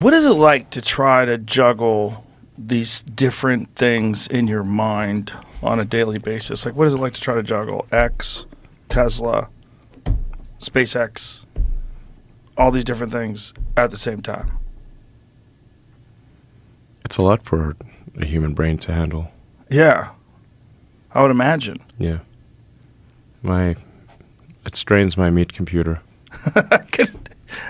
What is it like to try to juggle these different things in your mind on a daily basis? Like, what is it like to try to juggle X, Tesla, SpaceX, all these different things at the same time? It's a lot for a human brain to handle. Yeah, I would imagine. Yeah. It strains my meat computer.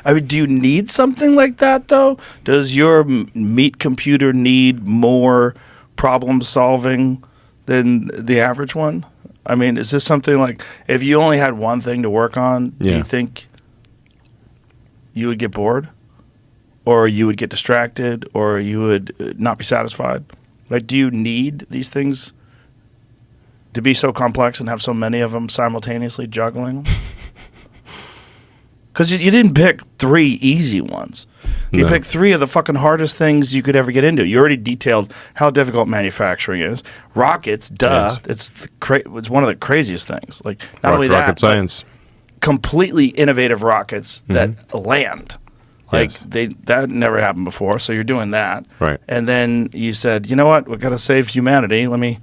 I mean, do you need something like that, though? Does your meat computer need more problem solving than the average one? I mean, is this something like, if you only had one thing to work on, do you think you would get bored? Or you would get distracted? Or you would not be satisfied? Like, do you need these things to be so complex and have so many of them simultaneously juggling? Because you didn't pick 3 easy ones. You picked 3 of the fucking hardest things you could ever get into. You already detailed how difficult manufacturing is. Rockets, duh. Yes. It's one of the craziest things. Like, not only that, rocket science. Completely innovative rockets that land. Like, that never happened before, so you're doing that. Right. And then you said, you know what? We've got to save humanity. Let me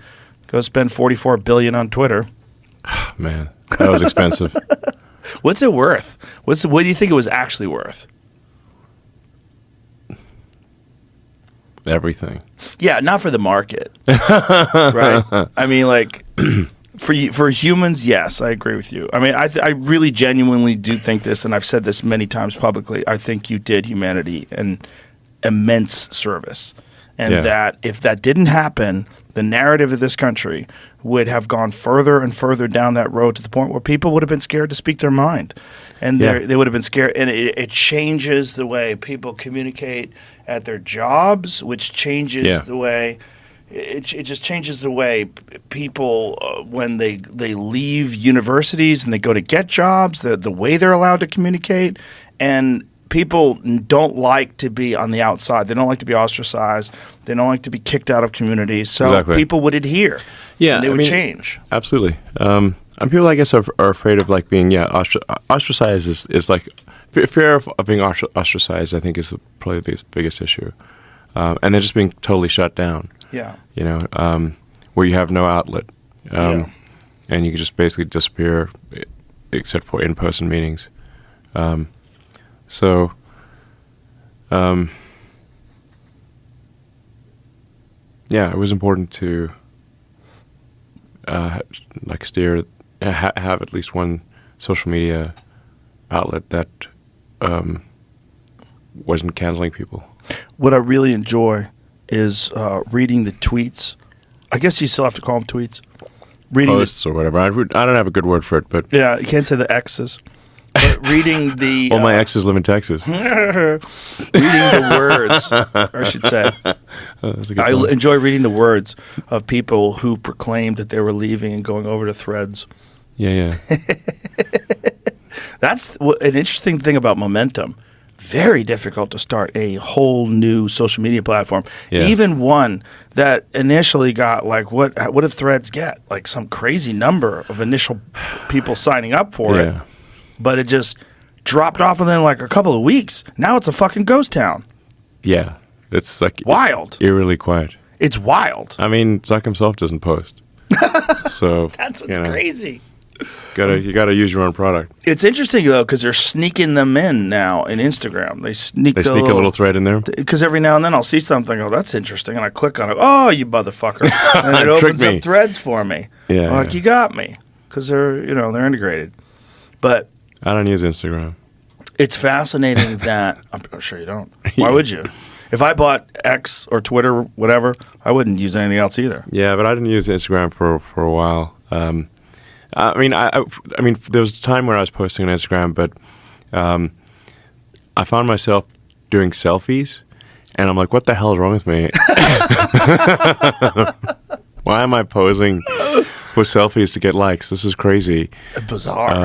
go spend $44 billion on Twitter. Man, that was expensive. What's it worth? What do you think it was actually worth? Everything. Yeah, not for the market, right? I mean, like, for humans, yes, I agree with you. I mean, I really genuinely do think this, and I've said this many times publicly. I think you did humanity an immense service, and that if that didn't happen, the narrative of this country would have gone further and further down that road to the point where people would have been scared to speak their mind. And they would have been scared. And it changes the way people communicate at their jobs, which changes the way it just changes the way people, when they leave universities and they go to get jobs, the way they're allowed to communicate. And people don't like to be on the outside. They don't like to be ostracized. They don't like to be kicked out of communities. So people would adhere. Yeah, and they would change. Absolutely. And people, I guess, are afraid of like being ostracized. Is like fear of being ostracized. I think is probably the biggest issue, and then just being totally shut down. Yeah. You know, where you have no outlet, and you can just basically disappear, except for in-person meetings. So, yeah, it was important to have at least one social media outlet that wasn't canceling people. What I really enjoy is reading the tweets. I guess you still have to call them tweets. Reading posts or whatever. I don't have a good word for it, but yeah, you can't say the X's. But reading the all my exes live in Texas. Reading the words, or I should say, I enjoy reading the words of people who proclaimed that they were leaving and going over to Threads. Yeah. That's an interesting thing about momentum. Very difficult to start a whole new social media platform. Yeah. Even one that initially got like what did Threads get? Like some crazy number of initial people signing up for it. But it just dropped off within like a couple of weeks. Now it's a fucking ghost town. Yeah. It's like wild. Eerily quiet. It's wild. I mean, Zuck himself doesn't post. So that's what's crazy. You gotta use your own product. It's interesting though because they're sneaking them in now in Instagram. They sneak a little thread in there because every now and then I'll see something. Oh, that's interesting, and I click on it. Oh, you motherfucker! And it opens up Threads for me. Yeah, like you got me because they're integrated. But I don't use Instagram. It's fascinating that I'm sure you don't. Why would you? If I bought X or Twitter, whatever, I wouldn't use anything else either. Yeah, but I didn't use Instagram for a while. I mean, there was a time where I was posting on Instagram, but I found myself doing selfies, and I'm like, what the hell is wrong with me? Why am I posing with selfies to get likes? This is crazy. Bizarre.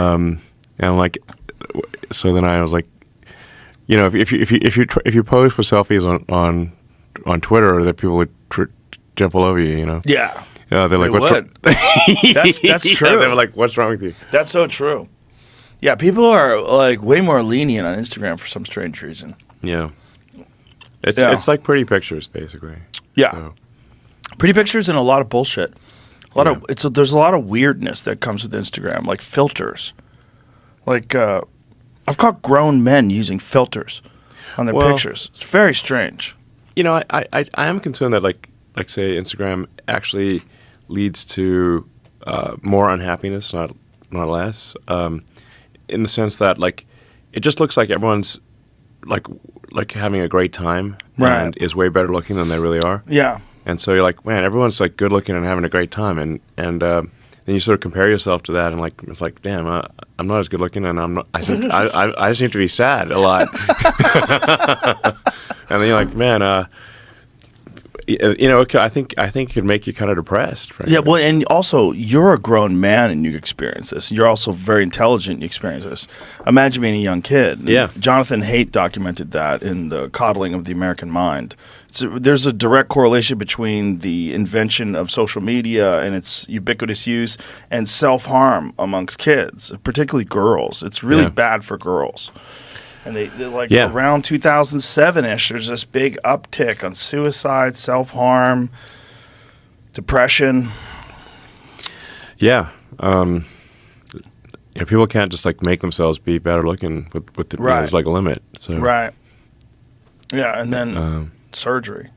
And I'm like, so then I was like, if you post for selfies on Twitter, that people would jump all over you. Yeah. Yeah, they're like, that's true. Yeah, they were like, what's wrong with you? That's so true. Yeah, people are like way more lenient on Instagram for some strange reason. Yeah. It's like pretty pictures, basically. Yeah. So, Pretty pictures and a lot of bullshit. There's a lot of weirdness that comes with Instagram, like filters. Like I've caught grown men using filters on their pictures. It's very strange. I am concerned that like say Instagram actually leads to more unhappiness, not less. In the sense that like it just looks like everyone's like having a great time and is way better looking than they really are. Yeah. And so you're like, man, everyone's like good looking and having a great time, and then you sort of compare yourself to that, and like it's like, damn, I'm not as good looking, and I'm not. I seem to be sad a lot. And then you're like, man, I think it could make you kind of depressed. Frankly. Yeah, well, and also you're a grown man and you experience this. You're also very intelligent and you experience this. Imagine being a young kid. Yeah. Jonathan Haidt documented that in The Coddling of the American Mind. There's a direct correlation between the invention of social media and its ubiquitous use and self-harm amongst kids, particularly girls. It's really bad for girls. And they're like around 2007-ish, there's this big uptick on suicide, self-harm, depression. Yeah. People can't just like make themselves be better looking with the, there's like a limit. So. Right. Yeah, and then surgery.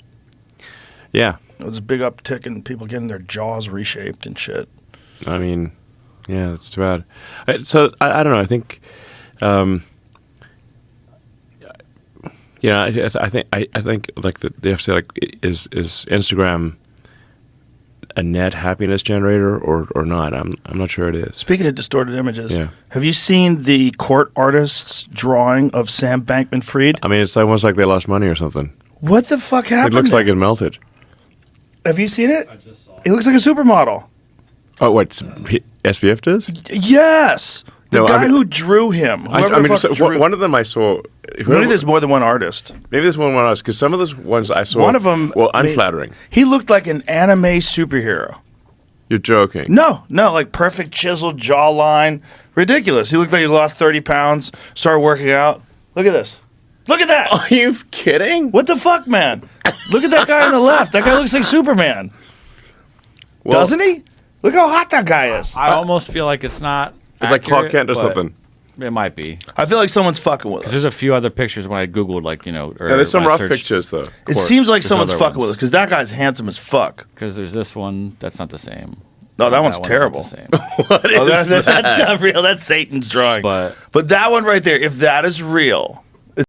Yeah. There's a big uptick in people getting their jaws reshaped and shit. I mean, yeah, that's too bad. So I don't know. I think. I think like they have to say like is Instagram a net happiness generator or not? I'm not sure it is. Speaking of distorted images, have you seen the court artist's drawing of Sam Bankman-Fried? I mean, it's almost like they lost money or something. What the fuck happened? It looks like it melted. Have you seen it? I just saw it. It looks like a supermodel. Oh, what SVF does? Yes. The guy who drew him. One of them I saw. Maybe there's more than one artist. Maybe there's more than one artist because some of those ones I saw. One of them. Well, unflattering. He looked like an anime superhero. You're joking. No, like perfect chiseled jawline. Ridiculous. He looked like he lost 30 pounds, started working out. Look at this. Look at that. Are you kidding? What the fuck, man? Look at that guy on the left. That guy looks like Superman. Well, doesn't he? Look how hot that guy is. I almost feel like it's not. It's like Clark Kent or something. It might be. I feel like someone's fucking with us. There's a few other pictures when I Googled, like, there's some rough pictures, though. It seems like someone's fucking with us because that guy's handsome as fuck. Because there's this one. That's not the same. No, that one's terrible. Not the same. What is that? That's not real. That's Satan's drawing. But that one right there, if that is real,